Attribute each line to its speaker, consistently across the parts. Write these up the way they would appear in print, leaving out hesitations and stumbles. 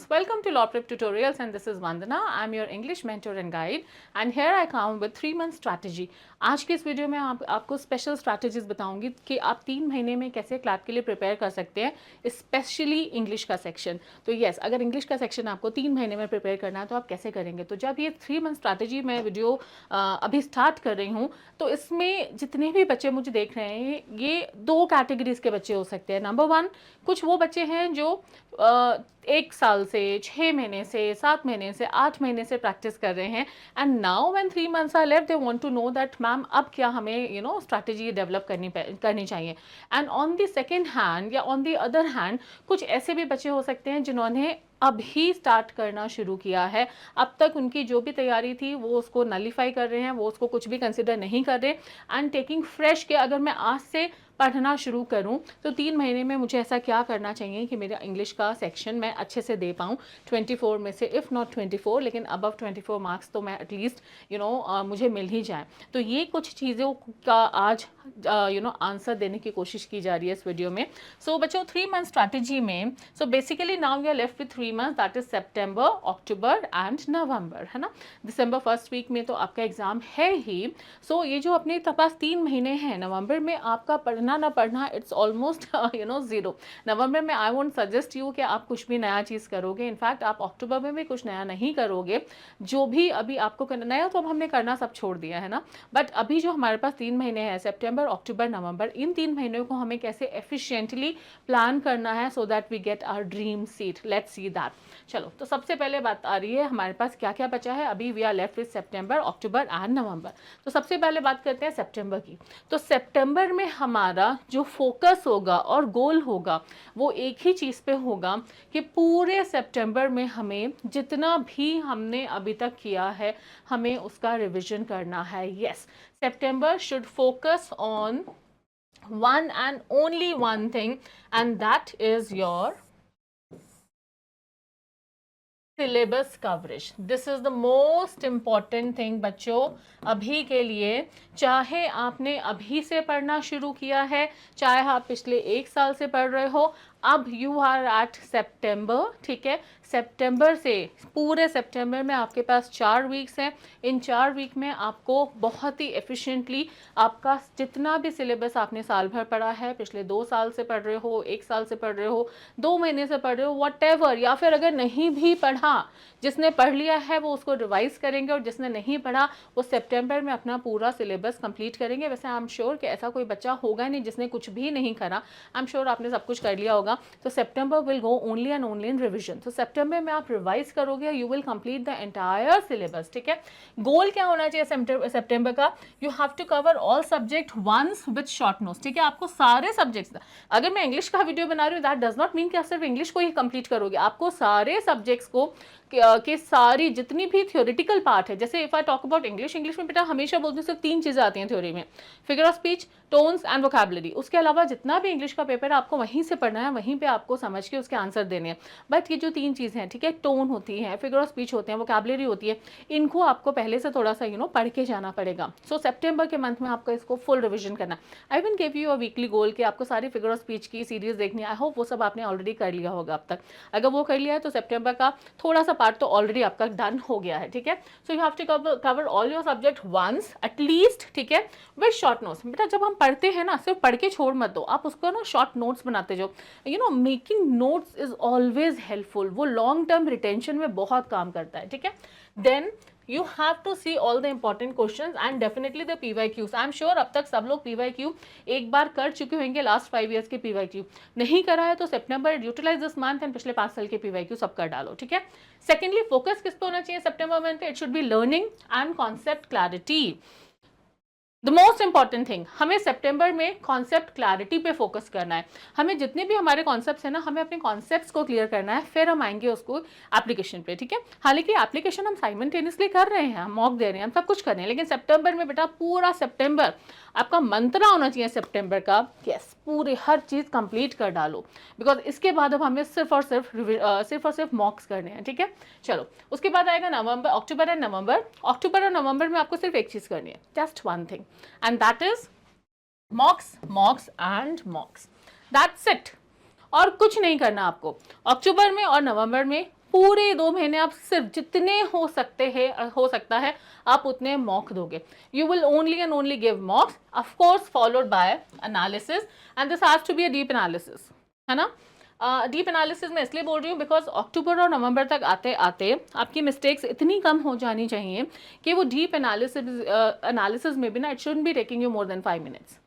Speaker 1: students, welcome to Law Prep Tutorials and this is Vandana. I'm your English mentor and guide and here I come with 3 month strategy. आज की इस video में आपको special strategies बताऊंगी कि आप 3 महीने में कैसे क्लैट के लिए प्रिपेयर कर सकते हैं, स्पेशली इंग्लिश का सेक्शन। तो यस, अगर इंग्लिश का सेक्शन आपको 3 महीने में प्रिपेयर करना है तो आप कैसे करेंगे। तो जब ये 3 मंथ स्ट्रैटेजी मैं वीडियो अभी स्टार्ट कर रही हूँ तो इसमें जितने भी बच्चे मुझे देख रहे हैं ये 2 कैटेगरीज के बच्चे हो सकते हैं। नंबर 1, कुछ वो बच्चे हैं जो 1 साल से, 6 महीने से, 7 महीने से, 8 महीने से प्रैक्टिस कर रहे हैं and now when 3 months are left they want to know that ma'am अब क्या हमें स्ट्रैटेजी डेवलप करनी चाहिए। And on the second hand या ऑन द अदर हैंड कुछ ऐसे भी बच्चे हो सकते हैं जिन्होंने अभी स्टार्ट करना शुरू किया है, अब तक उनकी जो भी तैयारी थी वो उसको नलीफाई कर रहे हैं, वो उसको कुछ भी कंसिडर नहीं कर रहे एंड टेकिंग फ्रेश के अगर मैं आज से पढ़ना शुरू करूं तो 3 महीने में मुझे ऐसा क्या करना चाहिए कि मेरा इंग्लिश का सेक्शन मैं अच्छे से दे पाऊं 24 में से, इफ़ नॉट 24 लेकिन अबव 24 मार्क्स तो मैं एटलीस्ट मुझे मिल ही जाए। तो ये कुछ चीज़ों का आज आंसर देने की कोशिश की जा रही है इस वीडियो में। सो बच्चों 3 मंथ स्ट्रैटेजी में so basically now we are left with 3 months, that is सितंबर, अक्टूबर एंड नवंबर, है ना। दिसंबर फर्स्ट वीक में तो आपका एग्जाम है ही। सो ये जो अपने पास 3 महीने हैं, नवंबर में आपका पढ़ना ना पढ़ना इट्स ऑलमोस्ट जीरो। नवंबर में आई वोंट सजेस्ट यू कि आप कुछ भी नया चीज़ करोगे, इनफैक्ट आप अक्टूबर में भी कुछ नया नहीं करोगे। जो भी अभी आपको करना नया तो अब हमने करना सब छोड़ दिया है ना, बट अभी जो हमारे पास 3 महीने हैं, सितंबर, अक्टूबर, नवंबर, इन 3 महीनों को हमें कैसे एफिशिएंटली प्लान करना है so that we get our dream seat. Let's see that. चलो, तो सबसे पहले बात आ रही है हमारे पास क्या क्या बचा है। अभी वी आर लेफ्ट विद सितंबर, अक्टूबर एंड नवंबर। तो सबसे पहले बात करते हैं सितंबर की। तो सितंबर में हमारा जो फोकस होगा और गोल होगा वो एक ही चीज़ पे होगा कि पूरे सितंबर में हमें जितना भी हमने अभी तक किया है हमें उसका रिवीजन करना है। Yes, September should focus on one and only one thing and that is your syllabus coverage. This is the most important thing बच्चों अभी के लिए। चाहे आपने अभी से पढ़ना शुरू किया है, चाहे आप पिछले 1 साल से पढ़ रहे हो, अब यू आर एट सितंबर, ठीक है। सितंबर से पूरे सितंबर में आपके पास 4 वीक्स हैं। इन 4 वीक में आपको बहुत ही एफिशिएंटली आपका जितना भी सिलेबस आपने साल भर पढ़ा है, पिछले 2 साल से पढ़ रहे हो, 1 साल से पढ़ रहे हो, 2 महीने से पढ़ रहे हो, व्हाटएवर, या फिर अगर नहीं भी पढ़ा, जिसने पढ़ लिया है वो उसको रिवाइज करेंगे और जिसने नहीं पढ़ा वो सितंबर में अपना पूरा सिलेबस कंप्लीट करेंगे। वैसे आई एम श्योर कि ऐसा कोई बच्चा होगा नहीं जिसने कुछ भी नहीं करा, आई एम श्योर आपने सब कुछ कर लिया होगा। तो September will go only and only in revision. तो सितंबर में आप रिवाइज करोगे, you will complete the entire syllabus, ठीक है। गोल क्या होना चाहिए सितंबर का? You have to cover all subject once with short notes, ठीक है। आपको सारे सब्जेक्ट्स, अगर मैं इंग्लिश का वीडियो बना रही हूँ दैट डज नॉट मीन कि आप सिर्फ इंग्लिश को ही कंप्लीट करोगे, आपको सारे सब्जेक्ट्स को कि सारी जितनी भी थ्योरेटिकल पार्ट है, जैसे if I talk about English में बेटा हमेशा बोलती हूँ सिर्फ 3 चीज़ें आती हैं थ्योरी में, figure of speech, tones and vocabulary. उसके अलावा जितना भी इंग्लिश का पेपर है आपको वहीं से पढ़ना है, वहीं पे आपको समझ के उसके आंसर देने हैं। बट ये जो 3 चीज़ें हैं, ठीक है, टोन होती है, फिगर ऑफ स्पीच होते हैं, वोकैबुलरी होती है, इनको आपको पहले से थोड़ा सा पढ़ के जाना पड़ेगा। सो सितंबर के मंथ में आपको इसको फुल रिविजन करना। I will give you a weekly goal कि आपको सारी फिगर ऑफ स्पीच की सीरीज देखनी है। आई होप वो सब आपने ऑलरेडी कर लिया होगा अब तक। अगर वो कर लिया है तो सितंबर का थोड़ा सा पार्ट तो ऑलरेडी आपका डन हो गया है, ठीक है। So you have to cover all your subject once at least, ठीक है, विद शॉर्ट नोट्स। बेटा जब हम पढ़ते हैं ना, सिर्फ पढ़ के छोड़ मत दो, आप उसको ना शॉर्ट नोट्स बनाते जाओ। Making notes is always helpful, वो लॉन्ग टर्म रिटेंशन में बहुत काम करता है, ठीक है। Then you have to see all the important questions and definitely the PYQs. I am sure अब तक सब लोग PYQ एक बार कर चुके होंगे, लास्ट 5 years के PYQ नहीं करा है तो सितंबर यूटिलाइज दिस मंथ एंड पिछले 5 साल के PYQ सब कर डालो, ठीक है। सेकेंडली फोकस किस पे होना चाहिए सितंबर मंथ पे? It should be learning and concept clarity. The most important thing, हमें सितंबर में कॉन्सेप्ट क्लैरिटी पे फोकस करना है। हमें जितने भी हमारे कॉन्सेप्ट्स हैं ना, हमें अपने कॉन्सेप्ट्स को क्लियर करना है, फिर हम आएंगे उसको एप्लीकेशन पे, ठीक है। हालांकि एप्लीकेशन हम साइमल्टेनियसली कर रहे हैं, हम मॉक दे रहे हैं, हम सब कुछ कर रहे हैं, लेकिन सितंबर में बेटा पूरा सितंबर आपका मंत्रा होना चाहिए सितंबर का, यस, पूरे हर चीज़ कंप्लीट कर डालो, बिकॉज इसके बाद अब हमें सिर्फ और सिर्फ मॉक्स करने हैं, ठीक है। चलो, उसके बाद आएगा नवंबर, अक्टूबर एंड नवंबर। अक्टूबर और नवंबर में आपको सिर्फ एक चीज़ करनी है, just one thing, and that is मॉक्स, मॉक्स and मॉक्स, that's it. और कुछ नहीं करना आपको। अक्टूबर में और नवंबर में पूरे 2 महीने आप सिर्फ जितने हो सकता है आप उतने मॉक दोगे. You will only and only give mocks, of course followed by analysis, and this has to be a deep analysis, है ना. डीप एनालिसिस मैं इसलिए बोल रही हूँ बिकॉज अक्टूबर और नवंबर तक आते आते आपकी मिस्टेक्स इतनी कम हो जानी चाहिए कि वो डीप एनालिसिस में भी ना, it shouldn't be taking you more than 5 minutes.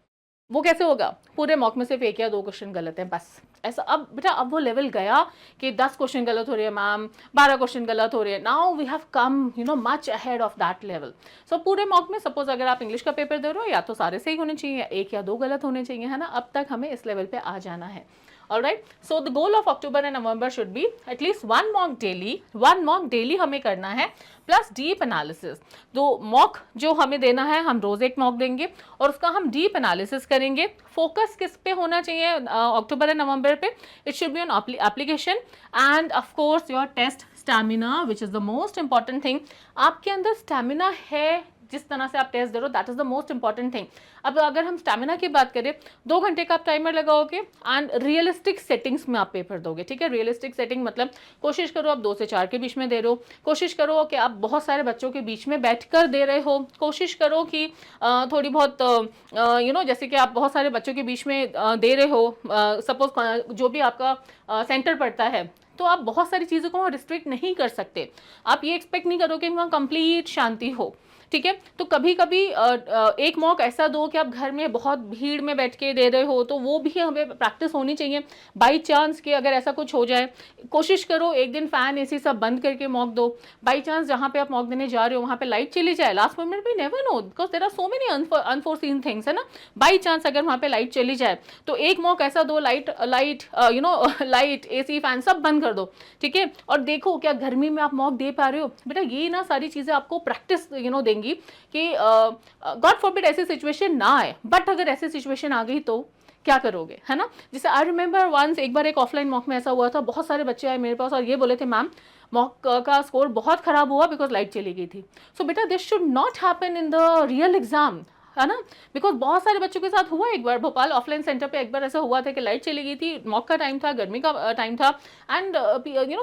Speaker 1: वो कैसे होगा? पूरे मॉक में सिर्फ 1 या 2 क्वेश्चन गलत है बस. ऐसा अब बेटा, अब वो लेवल गया कि 10 क्वेश्चन गलत हो रही है मैम, 12 क्वेश्चन गलत हो रही है. Now we have come much ahead of that level. So पूरे मॉक में सपोज अगर आप इंग्लिश का पेपर दे रहे हो, या तो सारे सही होने चाहिए या 1 या 2 गलत होने चाहिए, है ना. अब तक हमें इस लेवल पे आ जाना है. Alright, so the goal of October and November should be at least one mock daily हमें करना है, प्लस डीप एनालिसिस. तो मॉक जो हमें देना है, हम रोज एक मॉक देंगे और उसका हम डीप एनालिसिस करेंगे. फोकस किस पे होना चाहिए अक्टूबर एंड नवंबर पे? It should be on application and of course your test stamina, which is the most important thing. आपके अंदर स्टैमिना है, जिस तरह से आप टेस्ट दे रहे हो, that is the most important thing. अब अगर हम स्टैमिना की बात करें, 2 घंटे का आप टाइमर लगाओगे एंड रियलिस्टिक सेटिंग्स में आप पेपर दोगे. ठीक है, रियलिस्टिक सेटिंग मतलब कोशिश करो आप 2 से 4 के बीच में दे रहे हो, कोशिश करो कि आप बहुत सारे बच्चों के बीच में बैठकर दे रहे हो, कोशिश करो कि थोड़ी बहुत जैसे कि आप बहुत सारे बच्चों के बीच में दे रहे हो. सपोज जो भी आपका सेंटर पड़ता है, तो आप बहुत सारी चीज़ों को रिस्ट्रिक्ट नहीं कर सकते. आप ये एक्सपेक्ट नहीं करो कि वहाँ कंप्लीट शांति हो. ठीक है, तो कभी कभी एक मॉक ऐसा दो कि आप घर में बहुत भीड़ में बैठ के दे रहे हो, तो वो भी हमें प्रैक्टिस होनी चाहिए. बाई चांस कि अगर ऐसा कुछ हो जाए, कोशिश करो एक दिन फैन एसी सब बंद करके मॉक दो. बाई चांस जहाँ पे आप मॉक देने जा रहे हो वहाँ पे लाइट चली जाए, लास्ट मोमेंट भी never know, because there are so many unforeseen things, है ना. बाई चांस अगर वहाँ पे लाइट चली जाए तो एक मॉक ऐसा दो, लाइट एसी फैन सब बंद कर दो. ठीक है, और देखो क्या गर्मी में आप मॉक दे पा रहे हो. बेटा ये ना सारी चीज़ें आपको प्रैक्टिस देंगी कि गॉड फॉरबिड ऐसी सिचुएशन ना आए. बट अगर ऐसी सिचुएशन आ गई तो क्या करोगे, है ना. जैसे आई रिमेंबर वंस, एक बार एक ऑफलाइन मॉक में ऐसा हुआ था, बहुत सारे बच्चे आए मेरे पास और ये बोले थे मैम मॉक का स्कोर बहुत खराब हुआ बिकॉज लाइट चली गई थी. सो बेटा this should not happen in the real exam, है ना. बिकॉज बहुत सारे बच्चों के साथ हुआ. एक बार भोपाल ऑफलाइन सेंटर पे एक बार ऐसा हुआ था कि लाइट चली गई थी, मॉक का टाइम था, गर्मी का टाइम था, and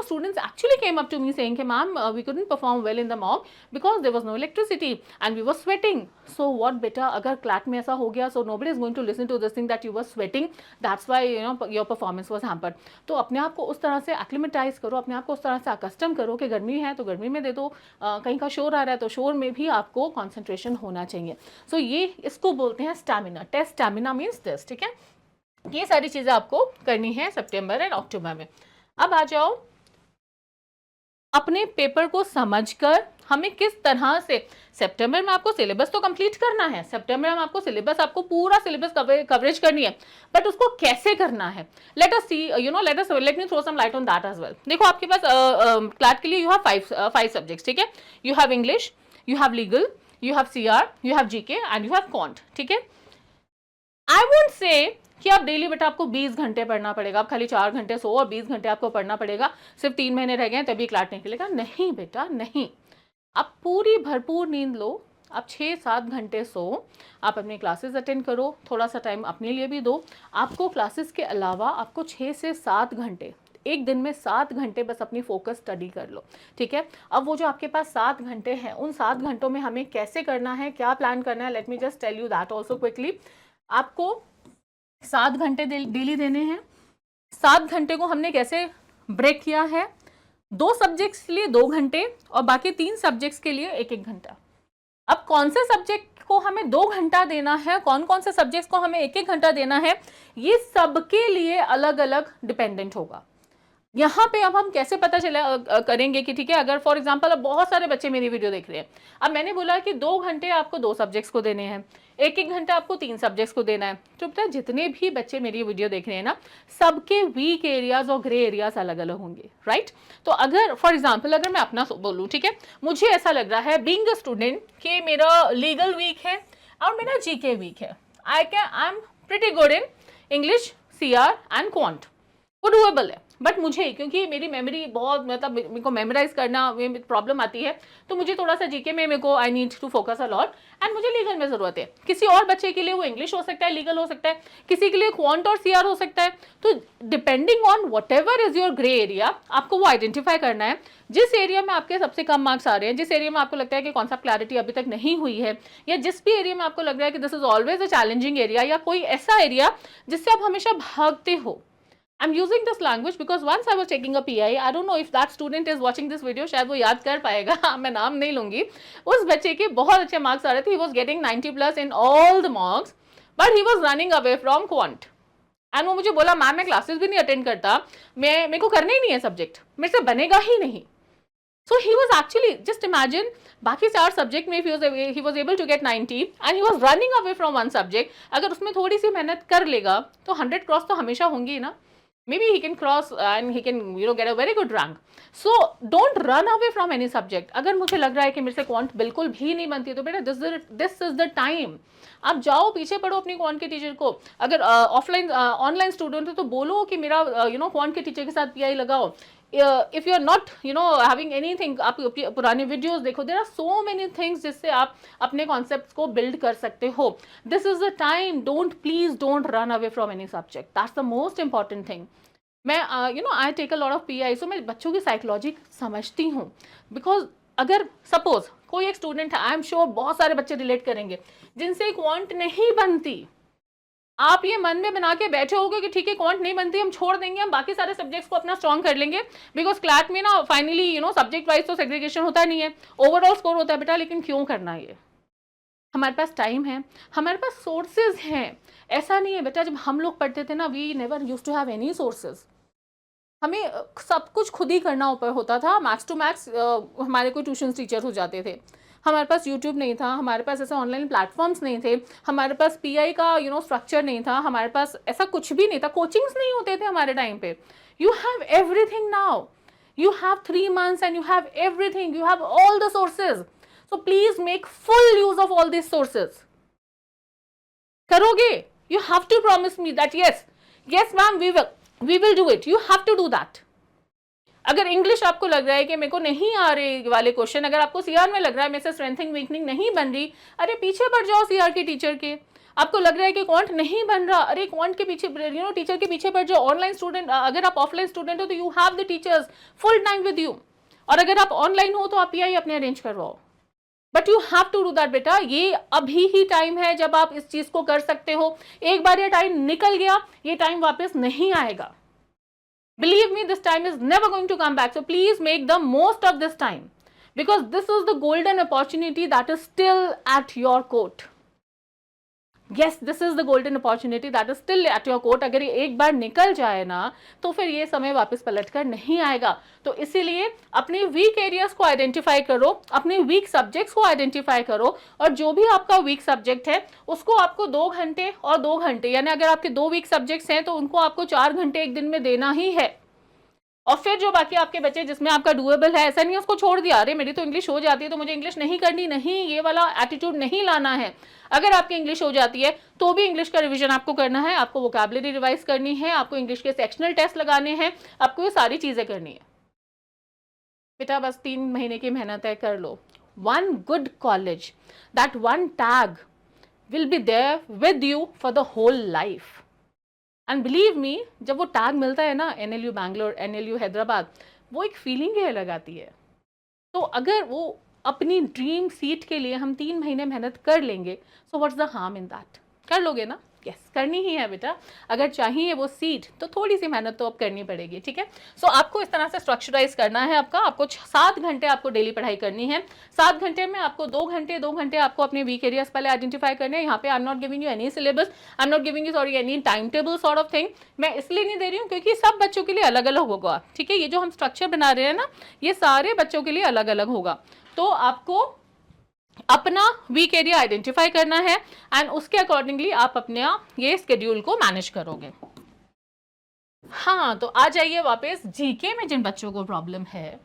Speaker 1: students actually came up to me saying कि ma'am we couldn't perform well in the mock because there was no electricity and we were sweating. So what बेटा, अगर क्लैट में ऐसा हो गया, so nobody is going to listen to this thing that you were sweating, that's why your performance was hampered. तो अपने आप को उस तरह से एक्लिमेटाइज करो, अपने आप को उस तरह से अकस्टम करो कि गर्मी है तो गर्मी में दे दो, कहीं का शोर आ रहा है तो शोर में भी आपको कॉन्सेंट्रेशन होना चाहिए. सो ये इसको बोलते हैं stamina. Test stamina means this. ठीक है, ये सारी चीजें आपको करनी है सितंबर एंड अक्टूबर में. अब आ जाओ अपने पेपर को समझकर हमें किस तरह से सितंबर में आपको सिलेबस तो कंप्लीट करना है. सितंबर में आपको सिलेबस, आपको पूरा सिलेबस कवरेज करनी है, बट उसको कैसे करना है, let us see, let me throw some light on that as well. देखो आपके पास क्लैट के लिए यू हैव 5 सब्जेक्ट्स. ठीक है, you have English, you have legal, you have CR, you have GK and you have quant. ठीक है, I won't say कि आप डेली बेटा आपको 20 घंटे पढ़ना पड़ेगा, आप खाली 4 घंटे सो और 20 घंटे आपको पढ़ना पड़ेगा, सिर्फ 3 महीने रह गए तभी क्लैट निकलेगा. नहीं बेटा नहीं, आप पूरी भरपूर नींद लो, आप 6-7 घंटे सो, आप अपनी क्लासेस अटेंड करो, थोड़ा सा टाइम अपने लिए भी दो. आपको क्लासेस के अलावा आपको 6 से 7 घंटे, एक दिन में 7 घंटे बस अपनी फोकस स्टडी कर लो. ठीक है, अब वो जो आपके पास 7 घंटे हैं, उन 7 घंटों में हमें कैसे करना है, क्या प्लान करना है, let me just tell you that also quickly. आपको 7 घंटे डेली देने हैं. 7 घंटे को हमने कैसे ब्रेक किया है, 2 सब्जेक्ट्स के लिए 2 घंटे और बाकी 3 सब्जेक्ट्स के लिए 1-1 घंटा. अब कौन से सब्जेक्ट को हमें 2 घंटा देना है, कौन कौन से सब्जेक्ट्स को हमें 1-1 घंटा देना है, ये सबके लिए अलग अलग डिपेंडेंट होगा. यहाँ पे अब हम कैसे पता चला करेंगे कि ठीक है, अगर फॉर एग्जांपल अब बहुत सारे बच्चे मेरी वीडियो देख रहे हैं, अब मैंने बोला कि 2 घंटे आपको 2 सब्जेक्ट्स को देने हैं, 1-1 घंटा आपको 3 सब्जेक्ट्स को देना है. तो पता है जितने भी बच्चे मेरी वीडियो देख रहे हैं ना, सबके वीक एरियाज और ग्रे एरियाज अलग अलग होंगे, राइट. तो अगर फॉर एग्जाम्पल अगर मैं अपना बोलूँ, ठीक है, मुझे ऐसा लग रहा है बीइंग अ स्टूडेंट कि मेरा लीगल वीक है और मेरा GK वीक है, I am pretty good in English, CR and quant, वो डूएबल है. बट मुझे क्योंकि मेरी मेमोरी बहुत मतलब मेरे को मेमोराइज करना में प्रॉब्लम आती है, तो मुझे थोड़ा सा जीके में मेरे को I need to focus a lot, and मुझे लीगल में ज़रूरत है। किसी और बच्चे के लिए वो इंग्लिश हो सकता है, लीगल हो सकता है, किसी के लिए क्वांट और सीआर हो सकता है। तो depending on what ever is your grey area, आपको वो आइडेंटिफाई करना है। जिस एरिया में आपके सबसे कम मार्क्स आ रहे हैं, जिस एरिया में आपको लगता है कि कॉन्सेप्ट क्लैरिटी अभी तक नहीं हुई है, या जिस भी एरिया में आपको लग रहा है कि this is always a challenging area, या कोई ऐसा एरिया जिससे आप हमेशा भागते हो। I'm using this language because once I was taking a PI, I don't know if that student is watching this video, शायद वो याद कर पाएगा, मैं नाम नहीं लूंगी। उस बच्चे के बहुत अच्छे मार्क्स आ रहे थे, he was getting 90+ in all the marks, but he was running away from quant. And वो मुझे बोला मैम मैं क्लासेस भी नहीं अटेंड करता, मेरे को करना ही नहीं है सब्जेक्ट, मेरे से बनेगा ही नहीं। So he was actually, just imagine, बाकी 4 सब्जेक्ट में he was able to get 90 and he was running away from one subject। अगर उसमें थोड़ी सी मेहनत कर लेगा तो 100 क्रॉस तो हमेशा होंगी ना। Maybe he can cross and he can get a very good rank. So don't run away from any subject। अगर मुझे लग रहा है कि मेरे से क्वांट बिल्कुल भी नहीं बनती तो बेटा this is the time। आप जाओ पीछे पढ़ो अपनी क्वांट के टीचर को। अगर ऑफलाइन ऑनलाइन स्टूडेंट हो तो बोलो कि मेरा क्वांट के टीचर के साथ पीआई लगाओ। If you are not having anything, आप पुराने वीडियोस देखो, there are so many things जिससे आप अपने कॉन्सेप्ट्स को बिल्ड कर सकते हो। This is the time, please don't run away from any subject, that's the most important thing. मैं I take a lot of PI, so मैं बच्चों की साइकोलॉजी समझती हूँ। बिकॉज अगर सपोज कोई एक स्टूडेंट है, आई एम श्योर बहुत सारे बच्चे रिलेट करेंगे जिनसे क्वांट नहीं बनती। आप ये मन में बना के बैठे होगे कि ठीक है क्वांट नहीं बनती, हम छोड़ देंगे, हम बाकी सारे सब्जेक्ट्स को अपना स्ट्रॉन्ग कर लेंगे। बिकॉज क्लैट में ना फाइनली सब्जेक्ट वाइज तो सेग्रीगेशन होता नहीं है, ओवरऑल स्कोर होता है बेटा। लेकिन क्यों करना ये? हमारे पास टाइम है, हमारे पास सोर्सेज हैं। ऐसा नहीं है बेटा, जब हम लोग पढ़ते थे ना, we never used to have any sources. हमें सब कुछ खुद ही करना ऊपर होता था। मैक्स टू मैक्स हमारे कोई ट्यूशन टीचर हो जाते थे। हमारे पास यूट्यूब नहीं था, हमारे पास ऐसे ऑनलाइन प्लेटफॉर्म्स नहीं थे, हमारे पास पीआई का स्ट्रक्चर नहीं था, हमारे पास ऐसा कुछ भी नहीं था, कोचिंग्स नहीं होते थे हमारे टाइम पे। You have everything now, you have 3 months and you have everything, you have all the sources. So please make full use of all this sources. करोगे? You have to promise me that yes ma'am we will do it, you have to do that. अगर English आपको लग रहा है कि मेरे को नहीं आ रहे वाले क्वेश्चन, अगर आपको सीआर में लग रहा है मेरे से स्ट्रेंथिंग वीकनिंग नहीं बन रही, अरे पीछे पड़ जाओ सीआर के टीचर के। आपको लग रहा है कि क्वांट नहीं बन रहा, अरे क्वांट के पीछे टीचर के पीछे पड़ जाओ। ऑनलाइन स्टूडेंट, अगर आप ऑफलाइन स्टूडेंट हो तो you have the teachers full time with you, और अगर आप ऑनलाइन हो तो आप पीआई अपने अरेंज करवाओ। But you have to do that बेटा। ये अभी ही टाइम है जब आप इस चीज को कर सकते हो। एक बार ये टाइम निकल गया, ये टाइम वापस नहीं आएगा। Believe me, this time is never going to come back. So please make the most of this time, because this is the golden opportunity that is still at your court. Yes, this is the golden opportunity that is still at your court. अगर ये एक बार निकल जाए ना तो फिर ये समय वापस पलट कर नहीं आएगा। तो इसीलिए अपने वीक एरियाज को आइडेंटिफाई करो, अपने वीक सब्जेक्ट्स को आइडेंटिफाई करो, और जो भी आपका वीक सब्जेक्ट है उसको आपको 2 घंटे और 2 घंटे, यानी अगर आपके 2 वीक सब्जेक्ट्स हैं तो उनको आपको 4 घंटे एक दिन में देना ही है। और फिर जो बाकी आपके बच्चे जिसमें आपका डूएबल है, ऐसा नहीं है उसको छोड़ दिया, अरे मेरी तो इंग्लिश हो जाती है तो मुझे इंग्लिश नहीं करनी, नहीं, ये वाला एटीट्यूड नहीं लाना है। अगर आपकी इंग्लिश हो जाती है तो भी इंग्लिश का रिवीजन आपको करना है, आपको वोकैबुलरी रिवाइज करनी है, आपको इंग्लिश के सेक्शनल टेस्ट लगाने हैं, आपको ये सारी चीजें करनी है बेटा। बस 3 महीने की मेहनत है, कर लो। 1 good college, that 1 tag will be there with you for the whole life. And believe me, जब वो टैग मिलता है ना, NLU बैंगलोर, NLU हैदराबाद, वो एक फीलिंग ही अलग आती है। तो अगर वो अपनी ड्रीम सीट के लिए हम 3 महीने मेहनत कर लेंगे, so what's the harm in that? कर लोगे ना? यस, करनी ही है बेटा। अगर चाहिए वो सीट तो थोड़ी सी मेहनत तो अब करनी पड़ेगी, ठीक है। सो आपको इस तरह से स्ट्रक्चराइज करना है आपको 7 घंटे आपको डेली पढ़ाई करनी है। 7 घंटे में आपको 2 घंटे आपको अपने वीक एरियाज पहले आइडेंटिफाई करने हैं। यहाँ पे आई am not giving you any syllabus, I am not giving you any time table sort of thing. मैं इसलिए नहीं दे रही हूँ क्योंकि सब बच्चों के लिए अलग अलग होगा, ठीक है। ये जो हम स्ट्रक्चर बना रहे हैं ना, ये सारे बच्चों के लिए अलग अलग होगा। तो आपको अपना वीक एरिया आइडेंटिफाई करना है एंड उसके अकॉर्डिंगली आप अपने ये स्केड्यूल को मैनेज करोगे। हाँ, तो आ जाइए वापस जीके में जिन बच्चों को प्रॉब्लम है।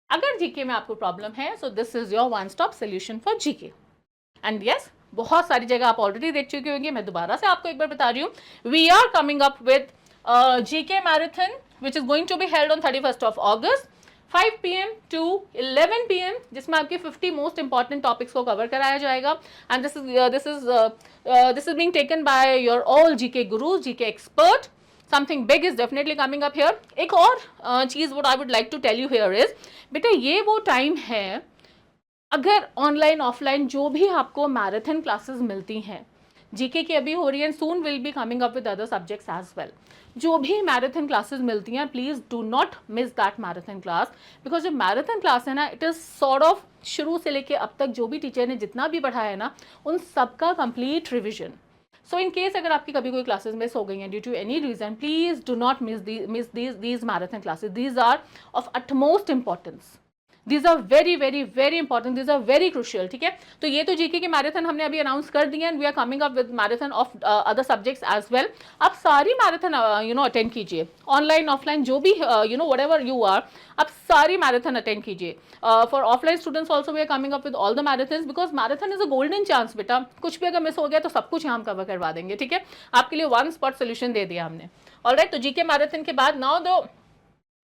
Speaker 1: अगर जीके में आपको प्रॉब्लम है, so this is your 1 stop solution for GK. And yes, बहुत सारी जगह आप ऑलरेडी देख चुके होंगे, मैं दोबारा से आपको एक बार बता रही हूँ। We are coming up with GK marathon which is going to be held on 31st of August 5 PM to 11 PM, जिसमें आपके 50 मोस्ट इंपॉर्टेंट टॉपिक्स को कवर कराया जाएगा. And this is being taken by your all GK gurus, GK expert. Something big is definitely coming up here. एक और चीज़ what I would like to tell you here is, बेटा ये वो time है, अगर ऑनलाइन ऑफलाइन जो भी आपको मैराथन क्लासेस मिलती हैं, जीके की अभी हो रही है, soon will be coming up with other subjects as well, जो भी मैराथन क्लासेस मिलती हैं please do not miss that marathon class, because जो मैराथन क्लास है ना, इट इज़ सॉर्ट ऑफ शुरू से लेके अब तक जो भी टीचर ने जितना भी पढ़ाया है ना, उन सबका complete revision. So in case अगर आपकी कभी कोई क्लासेस मिस हो गई हैं due to any reason, please do not miss these marathon classes. These are of utmost importance. These are very very very important. These are very crucial. ठीक है, तो ये तो जीके के मैराथन हमने अभी अनाउंस कर दिए and we are coming up with marathon of other subjects as well. आप सारी मैराथन अटेंड कीजिए, ऑनलाइन ऑफलाइन जो भी व्हाटएवर यू आर, आप सारी मैराथन अटेंड कीजिए. For offline students also we are coming up with all the marathons, because marathon is a golden chance. बेटा कुछ भी अगर मिस हो गया तो सब कुछ यहाँ हम कवर करवा देंगे. ठीक है, आपके लिए वन स्पॉट सोल्यूशन दे दिया हमने. ऑलराइट, तो जीके मैराथन के बाद नाउ दो,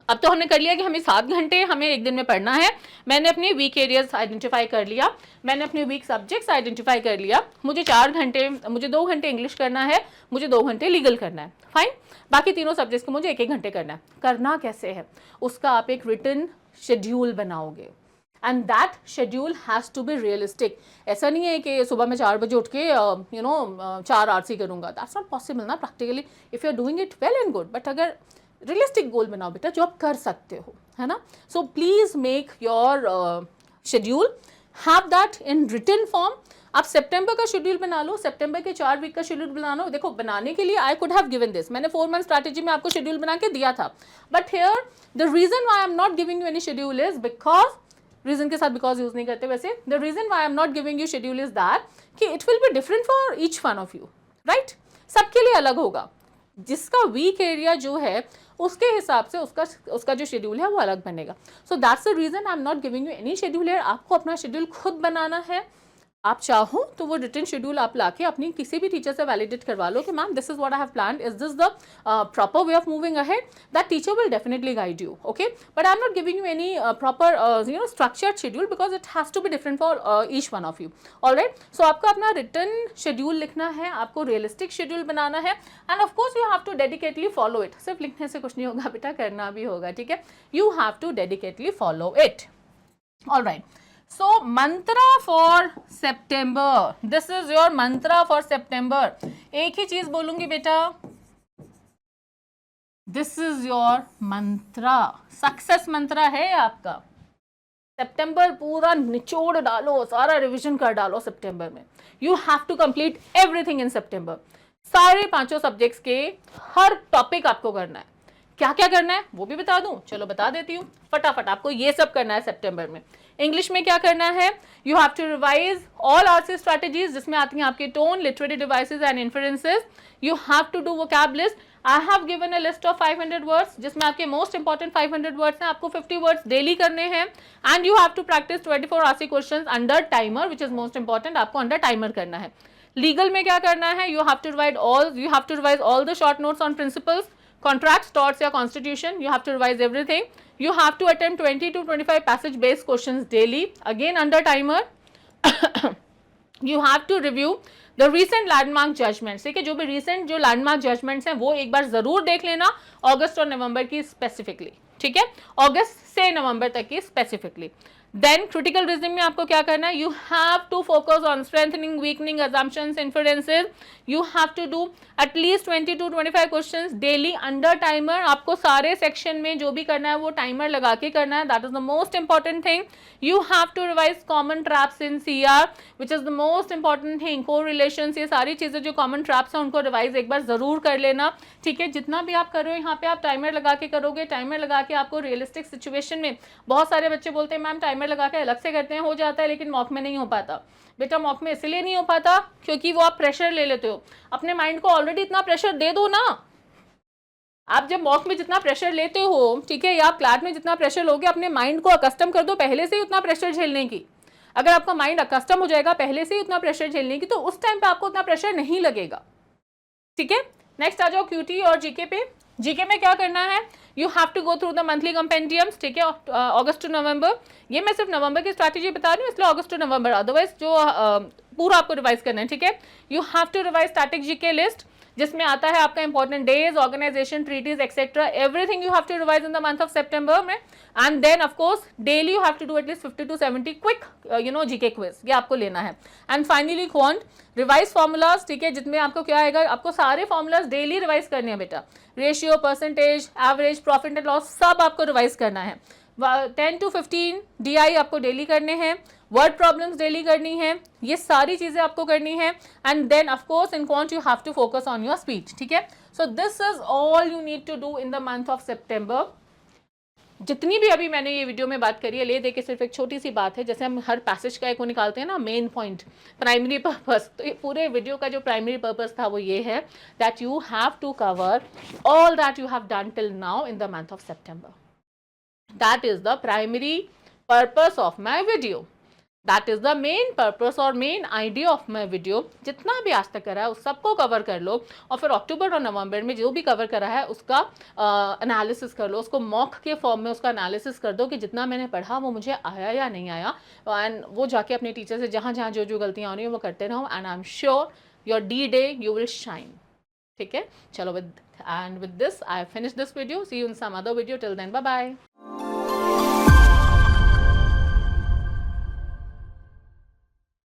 Speaker 1: अब तो हमने कर लिया कि हमें 7 घंटे हमें एक दिन में पढ़ना है. मैंने अपने वीक एरियाज आइडेंटिफाई कर लिया, मैंने अपने वीक सब्जेक्ट्स आइडेंटिफाई कर लिया. मुझे 4 घंटे, मुझे 2 घंटे इंग्लिश करना है, मुझे 2 घंटे लीगल करना है. फाइन, बाकी तीनों सब्जेक्ट्स को मुझे 1-1 घंटे करना है. करना कैसे है, उसका आप एक रिटन शेड्यूल बनाओगे and that schedule has to be realistic. ऐसा नहीं है कि सुबह मैं 4 बजे उठ के 4 आवर्स ही करूँगा. दैट्स नॉट पॉसिबल ना practically. If you are doing it well and good, but अगर रियलिस्टिक गोल बनाओ बेटा जो आप कर सकते हो, है ना. So please make your schedule, have that in written form. आप सितंबर का शेड्यूल बना लो, सितंबर के 4 वीक का शेड्यूल बना लो. देखो बनाने के लिए I could have given this, मैंने 4 मंथ स्ट्रैटेजी में आपको शेड्यूल बना के दिया था, but here the reason why I am not giving you any schedule is because, reason के साथ बिकॉज यूज नहीं करते वैसे, the reason why I am not giving you schedule is that कि it will be different for each one of you. Right, सबके लिए अलग होगा. जिसका वीक एरिया जो है उसके हिसाब से उसका जो शेड्यूल है वो अलग बनेगा. So that's the reason I am not giving you any schedule. आपको अपना शेड्यूल खुद बनाना है. आप चाहो तो वो रिटन शेड्यूल आप लाके अपनी किसी भी टीचर से वैलिडेट करवा लो कि ma'am this is what I have planned, is this the proper way of moving ahead. That teacher will definitely guide you. Okay, but I am not giving you any proper structured schedule because it has to be different for each one of you. Alright, so आपको अपना written schedule लिखना है, आपको realistic schedule बनाना है and of course you have to dedicatedly follow it. सिर्फ लिखने से कुछ नहीं होगा बेटा, करना भी होगा. ठीक है, you have to dedicatedly follow it. Alright, so mantra for September, this is your mantra for September. एक ही चीज बोलूंगी बेटा, this is your mantra, success mantra है आपका. सितंबर पूरा निचोड़ डालो, सारा रिवीजन कर डालो सितंबर में. You have to complete everything in September. सारे 5 सब्जेक्ट्स के हर टॉपिक आपको करना है. क्या क्या करना है वो भी बता दूं, चलो बता देती हूँ फटाफट. आपको ये सब करना है सितंबर में. इंग्लिश में क्या करना है, you have to revise all RC strategies जिसमें आती हैं आपकी tone, literary devices and inferences. You have to do vocab list. I have given a list of 500 words जिसमें आपके मोस्ट इंपॉर्टेंट 500 वर्ड्स हैं. आपको 50 वर्ड्स डेली करने हैं and you have to practice 24 RC question under timer which is most important. आपको under timer करना है. Legal में क्या करना है, you have to revise all the short notes on principles, contracts, torts या constitution. You have to revise everything. You have to attempt 20 to 25 passage based questions daily, again under timer. You have to review the recent landmark judgments. ठीक है, जो भी recent जो landmark judgments हैं वो एक बार जरूर देख लेना, अगस्त और नवंबर की स्पेसिफिकली. ठीक है, अगस्त से नवंबर तक की स्पेसिफिकली. देन क्रिटिकल रीजनिंग में आपको क्या करना है, you have to focus on strengthening, weakening, assumptions, inferences. You have to do at least 20 to 25 questions daily under timer. आपको सारे सेक्शन में जो भी करना है वो टाइमर लगा के करना है. That is the most important thing. You have to revise common traps in CR which is the most important thing. को रिलेशंस, ये सारी चीज़ें जो कॉमन ट्रैप्स हैं उनको रिवाइज एक बार ज़रूर कर लेना. ठीक है, जितना भी आप करो यहाँ पे आप टाइमर लगा के करोगे. टाइमर लगा के आपको रियलिस्टिक सिचुएशन में, बहुत सारे बच्चे बोलते हैं मैम टाइमर लगा के अलग से करते हैं, हो जाता है, लेकिन मॉक में नहीं हो पाता. बेटा मॉक में इसलिए नहीं हो पाता क्योंकि वो आप प्रेशर ले लेते हो. अपने माइंड को ऑलरेडी इतना प्रेशर दे दो ना. आप जब मॉक में जितना प्रेशर लेते हो, ठीक है, या आप क्लास में जितना प्रेशर लोगे, अपने माइंड को अकस्टम कर दो पहले से ही उतना प्रेशर झेलने की. अगर आपका माइंड अकस्टम हो जाएगा पहले से ही उतना प्रेशर झेलने की, तो उस टाइम पे आपको उतना प्रेशर नहीं लगेगा. ठीक है, नेक्स्ट आ जाओ क्यूटी और जीके पे. जीके में क्या करना है, you have to go through the monthly compendiums, ठीक है, अगस्त टू नवंबर। ये मैं सिर्फ नवंबर की स्ट्रैटेजी बता रही हूँ, इसलिए अगस्त टू नवंबर, अदरवाइज जो पूरा आपको रिवाइज करना है, ठीक है। You have to revise static GK list, जिसमें आता है आपका important days, organisation, treaties etcetera, everything you have to revise in the month of September में। And then of course daily you have to do at least 50 to 70 quick GK quiz, ये आपको लेना है। And finally quant revise formulas, ठीक है, जिसमें आपको क्या आएगा, आपको सारे फॉर्मूलाज डेली रिवाइज करने हैं बेटा, ratio, percentage, average, profit and loss, सब आपको रिवाइज करना है। 10 to 15 DI आपको डेली करने हैं, वर्ड प्रॉब्लम्स डेली करनी है, ये सारी चीजें आपको करनी है। And then of course in quant you have to focus on your speech, ठीक है। So this is all you need to do in the month of September. जितनी भी अभी मैंने ये वीडियो में बात करी है, ले दे के सिर्फ एक छोटी सी बात है, जैसे हम हर पैसेज का एक वो निकालते हैं ना, मेन पॉइंट, प्राइमरी पर्पस, तो ये पूरे वीडियो का जो प्राइमरी पर्पस था वो ये है that you have to cover all that you have done till now in the month of September. That is the primary purpose of my video, that is the main purpose और main idea of my video. जितना भी आज तक करा है उस सबको cover कर लो, और फिर अक्टूबर और नवंबर में जो भी कवर करा है उसका एनालिसिस कर लो, उसको मॉक के फॉर्म में उसका एनालिसिस कर दो कि जितना मैंने पढ़ा वो मुझे आया या नहीं आया, एंड वो जाके अपने टीचर से जहाँ जहाँ जो जो गलतियाँ हो रही हैं वो करते रहो, and I am sure your D-Day you will shine, ठीक है। चलो, with this I finish this video, see you in some other video, till then bye bye.